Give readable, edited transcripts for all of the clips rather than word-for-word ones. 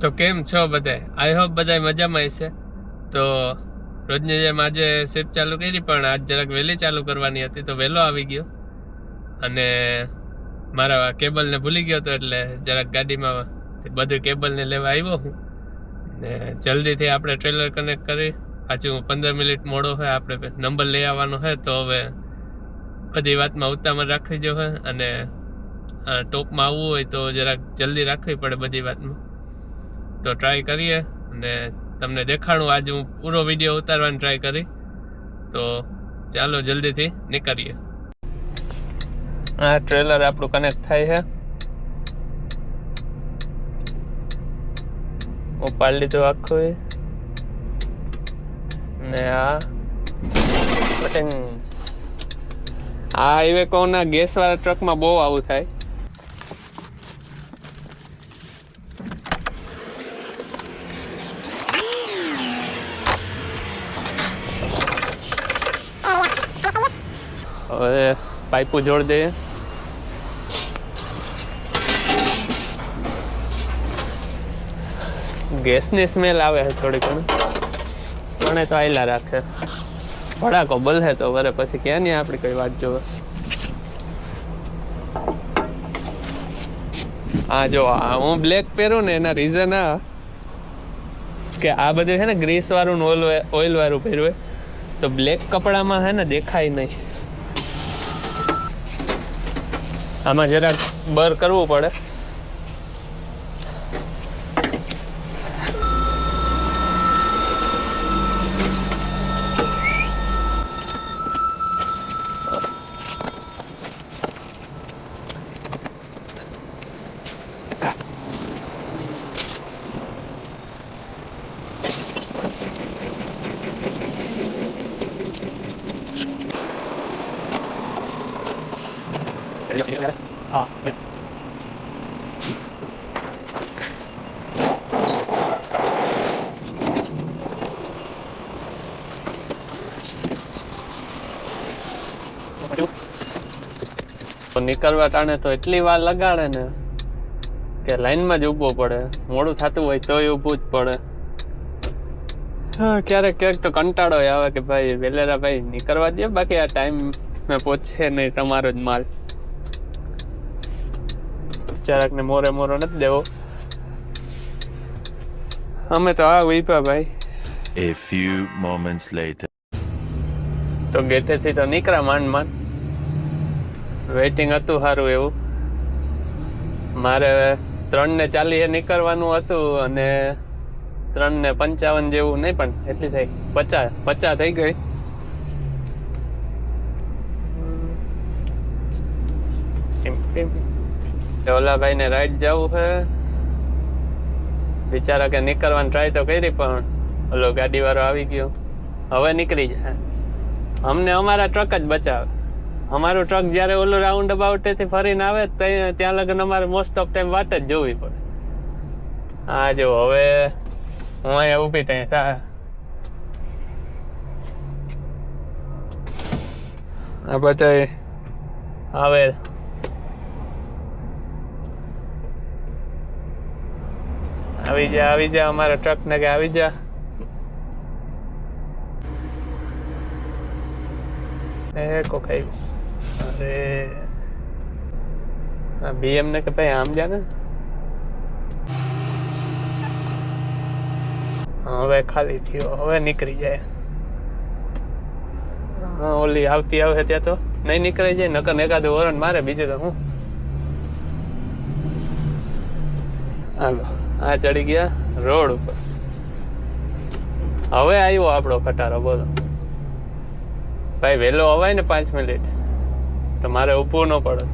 તો કેમ છો બધાય? આઈ હોપ બધાય મજામાં હશે. તો રોજની જેમ આજે શિફ્ટ ચાલુ કરી, પણ આજ જરાક વહેલી ચાલુ કરવાની હતી તો વહેલો આવી ગયો અને મારા કેબલને ભૂલી ગયો હતો, એટલે જરાક ગાડીમાં બધું કેબલને લેવા આવ્યો હું ને જલ્દીથી આપણે ટ્રેલર કનેક્ટ કરી. પાછું 15 મિનિટ મોડો હોય, આપણે નંબર લઈ આવવાનો હોય, તો હવે બધી વાતમાં ઉતાવળ રાખવી જોઈએ અને ટોપમાં આવવું હોય તો જરાક જલ્દી રાખવી પડે બધી વાતમાં. તો ટ્રાય કરીએ અને તમને દેખાડું. આજે હું પૂરો વિડીયો ઉતારવાની ટ્રાય કરી, તો ચાલો જલ્દીથી નીકળીએ. આ ટ્રેલર આપણું કનેક્ટ થાય છે. ઉપાડી લીધું આખું ને આ હાઈવે કોના ગેસ વાળા ટ્રકમાં બહુ આવું થાય. હવે પાઇપો જોડી દઈએ. ગેસની સ્મેલ આવે છે થોડી ઘણી, પણ તો આયલા રાખે. ભડાકો બલહે તો વરે પછી ક્યાં નહીં આપણી કઈ વાત જોવે. હા જો હું બ્લેક પહેરું ને એના રીઝન આ કે આ બધું છે ને ગ્રીસ વાળું ને ઓઇલ વાળું પહેર્યું, તો બ્લેક કપડામાં છે ને દેખાય નહીં. આમાં જરાક બર કરવું પડે. હા નીકળવા ટાણે તો એટલી વાર લગાડે ને કે લાઈનમાં જ ઊભો પડે. મોડું થતું હોય તોય ઊભું જ પડે. ક્યારેક ક્યારેક તો કંટાળો આવે કે ભાઈ વેલેરા ભાઈ નીકળવા દે, બાકી આ ટાઈમ મેં પહોંચે નહીં, તમારો જ માલ. જરાક ને મોરે નથી દેવો. અમે તો આ વીપા ભાઈ. A few moments later. તો ગેટેથી તો નીકળ્યા માંડ. વેઇટિંગ હતું સારું એવું. મારે 3:40 નીકળવાનું હતું અને 3:55 જેવું, નહીં પણ એટલી થઈ 50 થઈ ગઈ. ઓલા ભાઈ ને રાઈડ જવું છે. બિચારા કે નીકળવાની ટ્રાય તો કરી, પણ ઓલો ગાડી વાળો આવી ગયો. હવે નીકળી જાય. અમને અમારા ટ્રક જ બચાવે. અમારું ટ્રક જયારે ઓલું રાઉન્ડ અબાઉટ થી ફરીને આવે ત્યાં લગન અમારે મોસ્ટ ઓફ ટાઈમ વાટ જ જોવી પડે. હા જો હવે હું અહીંયા ઊભી ત્યાં આ બધા આવે. આવી જા અમારા ટ્રક ને કે આવી જા. કોકાઈ અરે બીએમ ને કે ભાઈ આમ જા ને. હવે ખાલી થયો, હવે નીકળી જાય. હા ઓલી આવતી આવે ત્યાં તો નહીં નીકળી જાય, નકર એકાદું વરણ મારે, બીજું તો હું. હાલો આ ચડી ગયા રોડ ઉપર. હવે આવ્યો આપણો ખટારો. બોલો ભાઈ, વહેલો અવાય ને 5 મિનિટ તો મારે ઊભું ન પડે.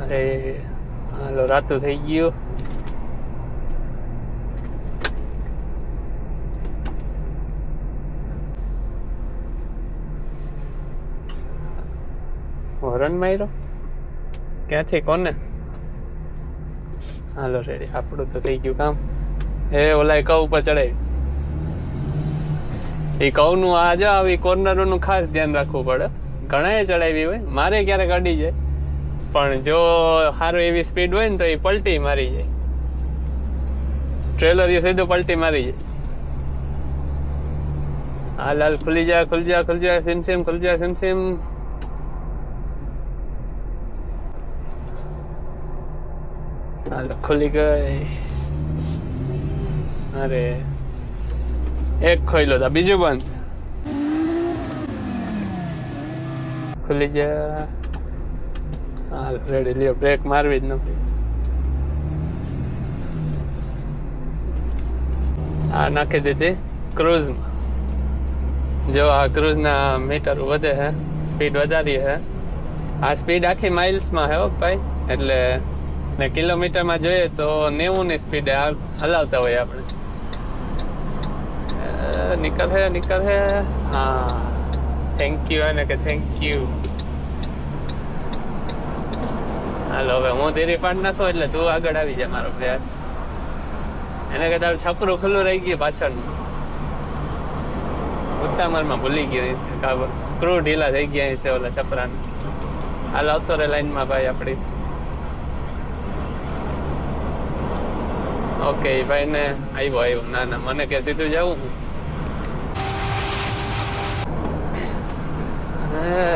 અરે હાલો રાતું થઈ ગયું. હોરન માર્યો ક્યાંથી કોને? હાલો રેડી, આપણું તો થઈ ગયું કામ. ઓલા કવ ઉપર ચડાવી. એ કવ નું આવી કોર્નરો નું ખાસ ધ્યાન રાખવું પડે. ઘણા ચડાવી હોય, મારે ક્યારેક અડી જાય પણ જો સારું એવી સ્પીડ હોય ને તો એ પલટી મારી જાય. ટ્રેલર એ સીધું પલટી મારી જાય. હાલ હાલ ખુલી જા ખુલ જા સિમ ખુલ જા સિમ. હાલ ખુલી ગઈ. અરે એક ખોઈલો તા બીજું બંધ. ખુલી જા. હાલ રેડી લ્યો બ્રેક મારવી જ નથી. આ નાખી દીધી ક્રૂઝમાં. જો આ ક્રૂઝના મીટર વધે છે, સ્પીડ વધારી છે. આ સ્પીડ આખી માઇલ્સમાં છે ભાઈ, એટલે ને કિલોમીટરમાં જોઈએ તો 90 ની સ્પીડે હલાવતા હોય આપણે. નીકળ હે. હા થેન્ક યુ એને કે થેન્ક યુ. હાલો હવે હું ધીરી પાડ નાખો એટલે તું આગળ આવી જા મારો પ્યાર. એને કે તારું છપરું ખુલ્લું રહી ગયું પાછળનું. ઉતામરમાં ભૂલી ગયો છે, સ્ક્રૂ ઢીલા થઈ ગયા છે ઓલા છપરાને. હાલ આવતો રે લાઈનમાં ભાઈ આપડી. ઓકે ભાઈ ને આવ્યો. ના મને કે સીધું જવું હું.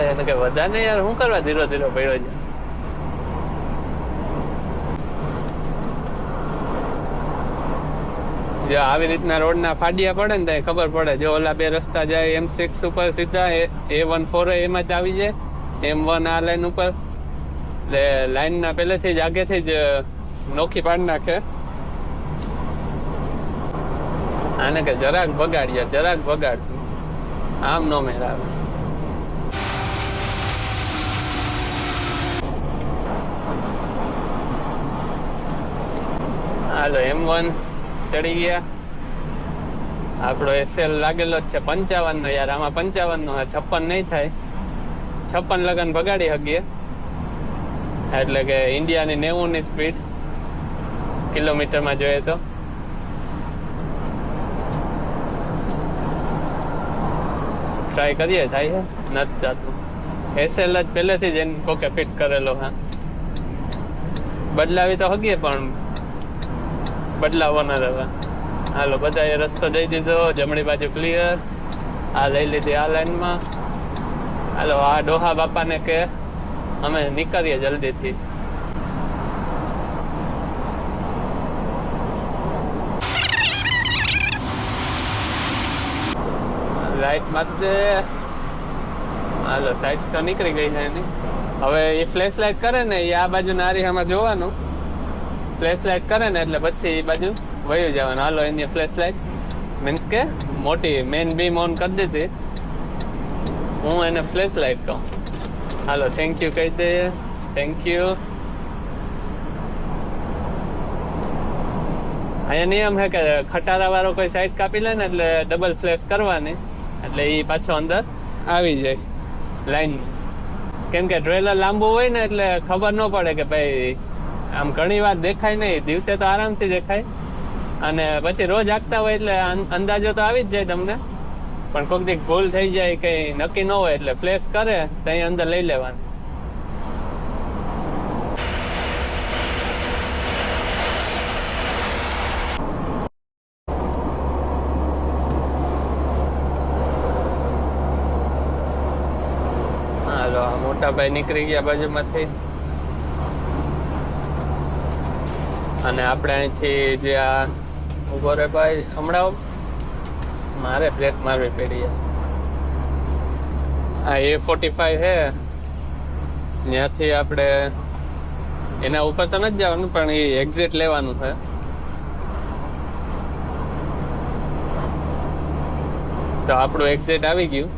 એને કે વધારે ને યાર, શું કરવા ધીરો પડ્યો છે. જો આવી રીતના રોડના ફાડિયા પડે ને ત્યાં ખબર પડે. જો ઓલા બે રસ્તા જાય M6 ઉપર સીધા, A14 એમાં જ આવી જાય. M1 આ લાઈન ઉપર, એટલે લાઈનના પહેલેથી જ આગેથી જ નોખી પાડી નાખે. આને કે જરાક બગાડ, આમ નો મેળ આવે. હાલો M1 ચડી ગયા. આપણો SL લાગેલો જ છે 55 નો. યાર આમાં 55 નો, 56 નહીં થાય. 56 લગન ભગાડી શકીએ, એટલે કે ઇન્ડિયાની 90 ની સ્પીડ કિલોમીટરમાં જોઈએ તો. ટ્રાય કરીએ, થાય છે નથી જાતું. SL જ પહેલેથી જ એને કોકે ફિટ કરેલો. હા બદલાવી તો શકીએ પણ બદલાવો ન રહેવા. હાલો બધાએ રસ્તો દઈ દીધો, જમણી બાજુ ક્લિયર. આ લઈ લીધી આ લાઈનમાં. હાલો આ ડોહા બાપાને કે અમે નીકળીએ જલ્દીથી. લાઈટ માર દે. હાલો સાઈડ તો નીકળી ગઈ છે એની. હવે એ ફ્લેશ લાઈટ કરે ને, એ આ બાજુ નારીહામાં જોવાનું. ફ્લેશ લાઈટ કરે ને એટલે પછી એ બાજુ વયું જવાનું. હાલો એની ફ્લેશ લાઈટ મીન્સ કે મોટી મેઇન બીમ ઓન કરી દીધી. હું એને ફ્લેશ લાઈટ કહું. હાલો થેન્ક યુ કહી દે. Thank you. અહીંયા નિયમ છે કે ખટારા વાળો કોઈ સાઈડ કાપી લે ને એટલે ડબલ ફ્લેશ કરવાની, એટલે એ પાછો અંદર આવી જાય લાઈન. કેમ કે ટ્રેલર લાંબુ હોય ને એટલે ખબર ન પડે કે ભાઈ આમ ઘણી વાર દેખાય નહીં. દિવસે તો આરામથી દેખાય, અને પછી રોજ આંકતા હોય એટલે અંદાજો તો આવી જ જાય તમને. પણ કોઈક દી ભૂલ થઈ જાય, કઈ નક્કી ન હોય, એટલે ફ્લેશ કરે તો અહીં અંદર લઈ લેવાનું. હાલો મોટા ભાઈ નીકળી ગયા બાજુમાંથી, અને આપણે અહીંથી જે આ ઉભો રે ભાઈ, હમણાં મારે બ્રેક મારવી પડી. આ A45 છે, ત્યાંથી આપણે એના ઉપર તો નથી જવાનું, પણ એ એક્ઝિટ લેવાનું છે. તો આપણું એક્ઝિટ આવી ગયું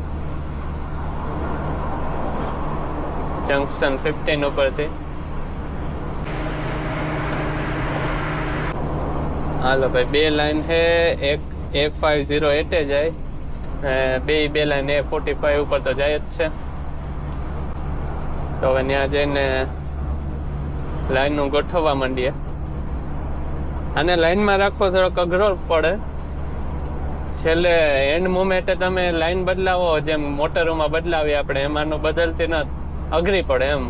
જંકશન 15 ઉપરથી. હાલો ભાઈ બે લાઈન છે, એક A508 જાય, બે લાઈન A45 ઉપર તો જાય જ છે. તો હવે ત્યાં જઈને લાઈનનું ગોઠવવા માંડીએ. અને લાઈનમાં રાખવો થોડોક અઘરો પડે. છેલ્લે એન્ડ મોમેન્ટે તમે લાઈન બદલાવો, જેમ મોટરોમાં બદલાવી આપણે, એમાંનું બદલતી ન અઘરી પડે એમ.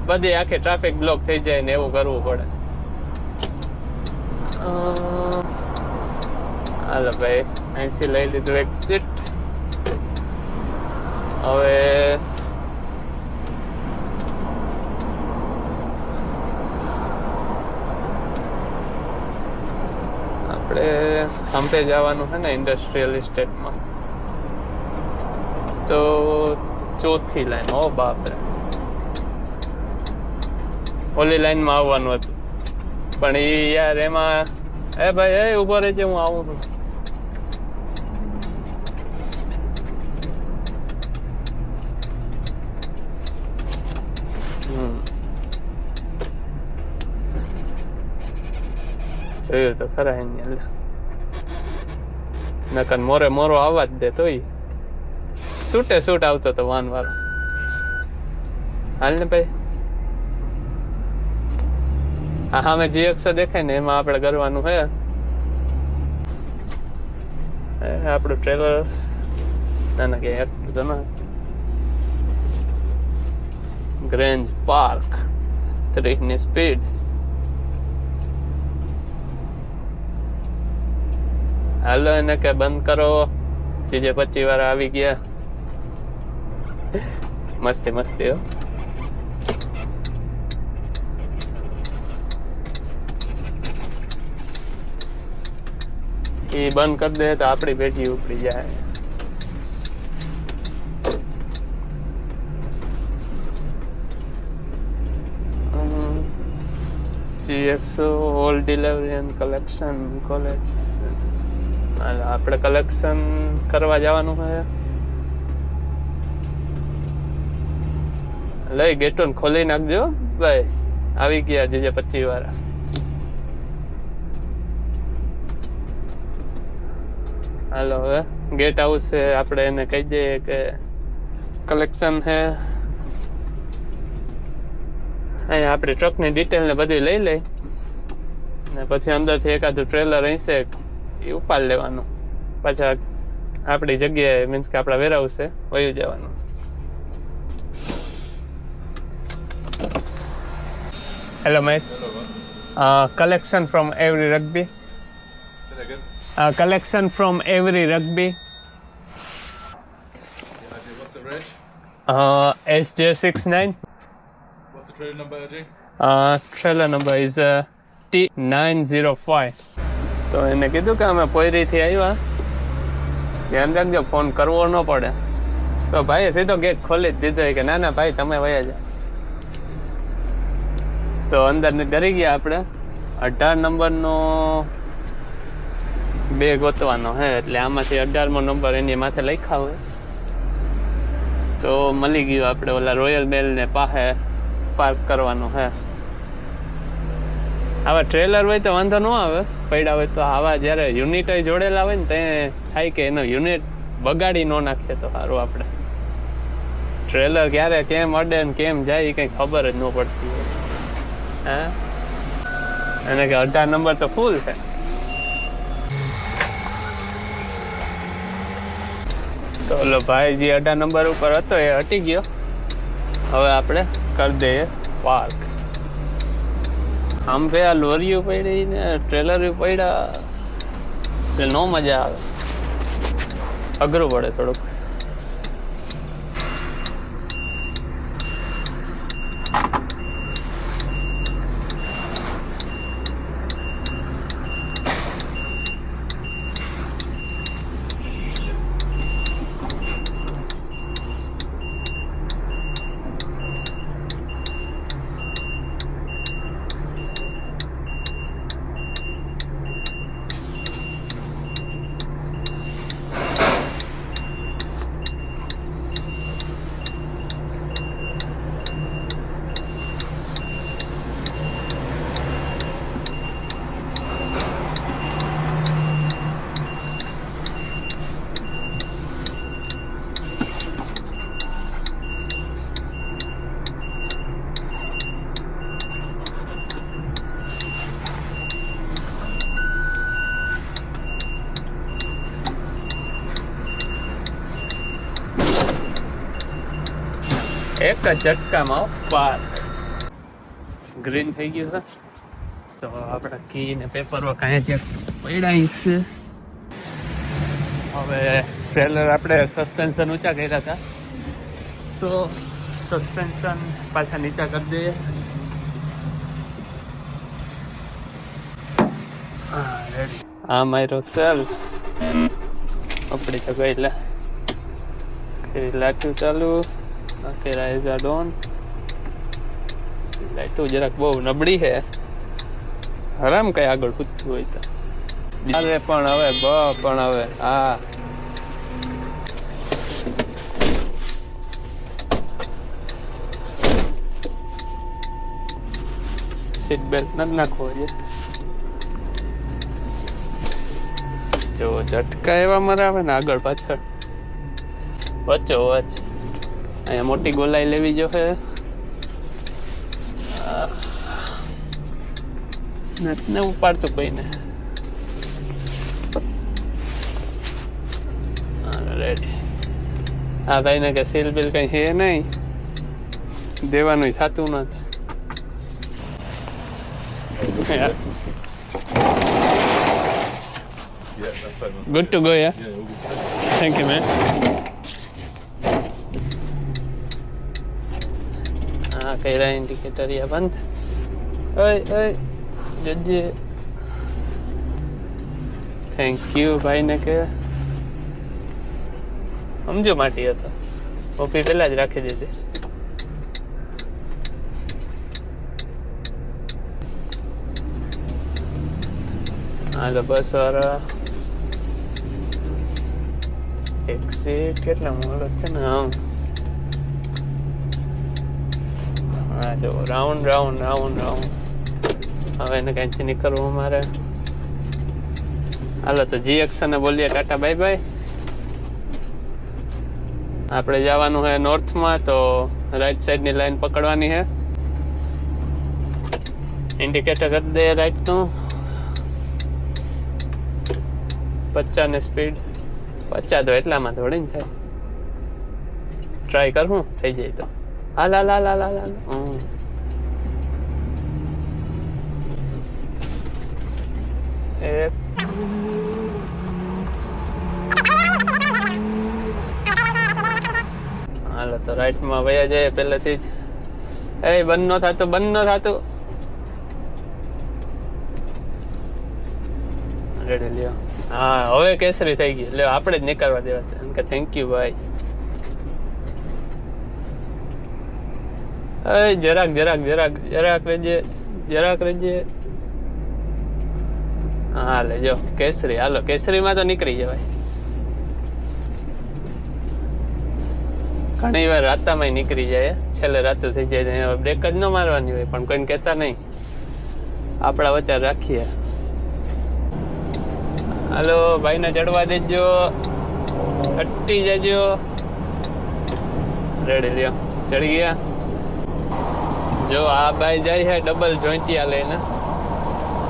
બધી આખી ટ્રાફિક બ્લોક થઈ જાય ને એવું કરવું પડે. હાલો ભાઈ, અહીંથી લઈ લીધું એક્ઝિટ. હવે આપણે હંપે જવાનું છે ને ઇન્ડસ્ટ્રીયલ ઇસ્ટેટમાં. તો ચોથી લાઈન, ઓ બાપરે, ઓલી લાઈનમાં આવવાનું હતું પણ એ યાર એમાં, એ ભાઈ એ ઉભો રહેજે, હું આવું છું. જોયું તો ખરા એની અંદર નકર મોરે મોરો આવવા જ દે તોય છૂટે છૂટ આવતો તો વાન વાળો. હાલ ને ભાઈ, હા હા, મેં GX દેખાય ને એમાં આપણે કરવાનું હે. આપણું ટ્રેલર ના ના કે એટલું તો ના. ગ્રેન્જ પાર્ક 3 ની સ્પીડ. હાલો એને કે બંધ કરો. જે 25 વાર આવી ગયા. મસ્તી મસ્તી હો. એ બંધ કરી દે તો આપણી પેટી ઉપડી જાય. GX all delivery and collection college. આપણે કલેક્શન કરવા જવાનું છે. લઈ ગેટોન ખોલી નાખજો ભાઈ. આવી ગયા જે 25 વાળા. હાલો હવે ગેટ હાઉસ છે, આપણે એને કહી દઈએ કે કલેક્શન છે. અહીંયા આપણી ટ્રકની ડિટેલ ને બધું લઈ લઈ ને પછી અંદરથી એકાદું ટ્રેલર અહીં છે એ ઉપાડ લેવાનું. પાછા આપણી જગ્યાએ મીન્સ કે આપણા વેરહાઉસ છે વયું જવાનું. Hello mate, collection from every rugby. Collection from every rugby. What's the reg? SJ69. What's the trailer number, AJ? Trailer number is T905. તો એને કીધું કે અમે પોયરીથી આવ્યા, ધ્યાન રાખજો ફોન કરવો ન પડે. તો ભાઈએ સીધો ગેટ ખોલી જ દીધો કે ના ના ભાઈ તમે વયા જાઓ. તો અંદર ડરી ગયા આપણે. 18 નંબરનો બે ગોતવાનો હે, એટલે આમાંથી 18મો નંબર એની માથે લખ્યા હોય તો મળી ગયું. આપણે ઓલા રોયલ બેલ ને પાસે પાર્ક કરવાનું હે. આવા ટ્રેલર હોય તો વાંધો ન આવે, પડ્યા હોય તો. આવા જ્યારે યુનિટ જોડેલા હોય ને તે થાય કે એનો યુનિટ બગાડી ન નાખીએ તો સારું. આપણે ટ્રેલર ક્યારે કેમ અડે ને કેમ જાય એ કંઈ ખબર જ ન પડતી હોય. હા, અને કે 18 નંબર તો ફૂલ છે. તો ઓલો ભાઈ જે 18 નંબર ઉપર હતો એ હટી ગયો. હવે આપણે કરી દઈએ પાર્ક. આમ ભાઈ આ લોરીઓ પડી ને ટ્રેલર પડ્યા એટલે નો મજા આવે, અઘરું પડે થોડુંક. એક જ ઝટકામાં પાર્ક. ગ્રીન થઈ ગયું છે. તો આપણા કી ને પેપર વર્ક અહીંયા ત્યાં પડ્યા છે. હવે ટ્રેલર આપણે સસ્પેન્શન ઊંચા કર્યા હતા, તો સસ્પેન્શન પાછા નીચા કરી દઈએ. હા રેડી. આ મારો સેલ્ફ આપણી તો ગઈ લે લાઈટું ચાલુ, બાકી રાઇઝર ઓન. લાઈટું જરાક બહુ નબળી છે, આરામ કઈ આગળ પૂછતું હોય તો અરે પણ હવે હા સીટ બેલ્ટ નથી નાખવો છે. જો ઝટકા એવા મારે આવે ને આગળ પાછળ વચ્ચો વચ. અહીંયા મોટી ગોલાઈ લેવી જોઈએ. નથી ઉપાડતું કોઈને. રેડી. હા ભાઈ ને કે સીલ બિલ કઈ છે નહીં, દેવાનું થતું નથી. Yeah, that's fine. Man. Good to go yeah. Yeah, all good. Thank you ma'am. હા કઈ રહ્યા ઇન્ડિકેટર યા બંધ. ઓય જજે. થેન્ક યુ ભાઈ ને કે સમજો માટી હતો, કોપી પેલા જ રાખી દીધી. હાલો બસ વાળા એક્ઝિટ કેટલા મોડો છે ને. હા જો રાઉન્ડ હવે એને ક્યાંથી નીકળવું અમારે. હાલો તો GX ને બોલીએ ટાટા બાય બાય. આપણે જવાનું છે નોર્થમાં, તો રાઈટ સાઈડની લાઈન પકડવાની છે. ઇન્ડિકેટર કરી દે રાઈટનું. 50 ને સ્પીડ 50 તો એટલામાં થોડી થાય. ટ્રાય કરું થઈ જાય તો. હાલ હાલો તો રાઈટમાં વયા જાય પહેલેથી જ. બંધ ન થતું. રેડી લ્યો. હા હવે કેસરી થઈ ગઈ. લ્યો આપણે જ નીકળવા દેવા છે. કે થેન્ક યુ ભાઈ. જરાક રેજે. હા લેજો કેસરી. હાલો કેસરીમાં તો નીકળી જવાય. ઘણી વાર રાતામાં નીકળી જાય, છેલ્લે રાતું થઈ જાય. બ્રેક જ ન મારવાની હોય, પણ કોઈને કહેતા નહીં, આપણા વચ્ચે રાખીએ. હાલો ભાઈને ચડવા દેજો, હટી જજો. રેડી લ્યો ચડી ગયા. જો આ ભાઈ જાય છે ડબલ જોઈન્ટિયા લઈને,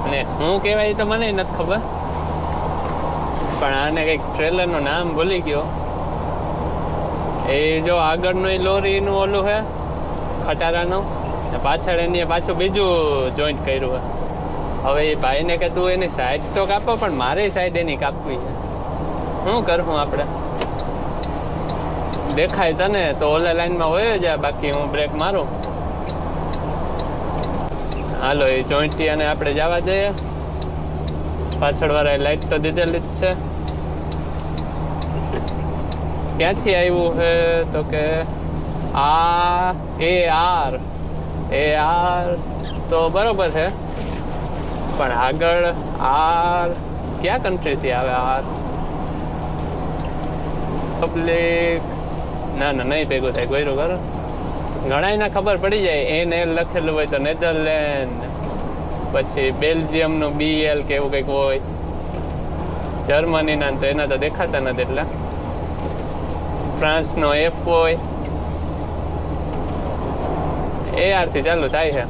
અને હું કહેવાય તો મને નથી ખબર, પણ આને કંઈક ટ્રેલરનું નામ ભૂલી ગયો. એ જો આગળનું લોરીનું ઓલું છે ખટારાનું, પાછળ એની પાછું બીજું જોઈન્ટ કર્યું છે. હવે એ ભાઈને કે તું એની સાઈડ તો કાપો, પણ મારી સાઈડ એની કાપવી છે. શું કરવું આપણે? દેખાય તને તો ઓલા લાઈનમાં વયો જાય, બાકી હું બ્રેક મારું. હાલો એ જોઈન્ટી અને આપણે જવા દઈએ. પાછળ વાળા લાઈટ તો દીધેલી જ છે. ક્યાંથી આવ્યું છે તો કે AR તો બરોબર છે, પણ આગળ R ક્યાં કન્ટ્રીથી આવે? R પબ્લિક ના નહીં ભેગું થાય. ગોયરું કરો ઘણા ખબર પડી જાય. NL લખેલું હોય તો નેધરલેન્ડ, પછી બેલ્જિયમનું BL કે એવું કંઈક હોય, જર્મનીના તો એના તો દેખાતા નથી એટલા. ફ્રાન્સનો F હોય. AR થી ચાલુ થાય છે.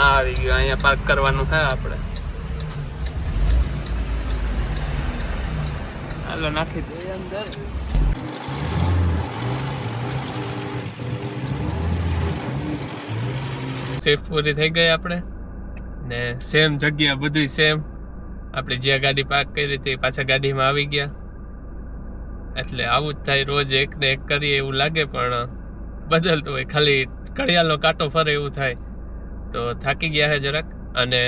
આવી ગયું. અહીંયા પાર્ક કરવાનું છે આપણે. હાલો નાખી દઈએ અંદર. સેફ પૂરી થઈ ગઈ આપણે ને સેમ જગ્યા બધું સેમ આપણે જ્યાં ગાડી પાર્ક કરી હતી પાછા ગાડીમાં આવી ગયા એટલે આવું જ થાય રોજ એક ને એક કરીએ એવું લાગે પણ બદલતું હોય ખાલી ઘડિયાળનો કાંટો ફરે એવું થાય તો થાકી ગયા છે જરાક અને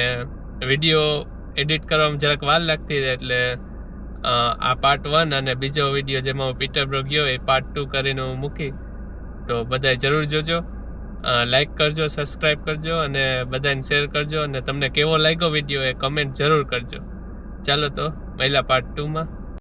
વિડીયો એડિટ કરવામાં જરાક વાર લાગતી હતી એટલે આ પાર્ટ 1 અને બીજો વિડીયો જેમાં હું પીટરબ્રો ગયો એ પાર્ટ 2 કરીને હું મૂકી તો બધાય જરૂર જોજો લાઈક કરજો સબસ્ક્રાઈબ કરજો અને બધાને શેર કરજો અને તમને કેવો લાગ્યો વિડીયો એ કમેન્ટ જરૂર કરજો ચાલો તો મળ્યા પાર્ટ 2 માં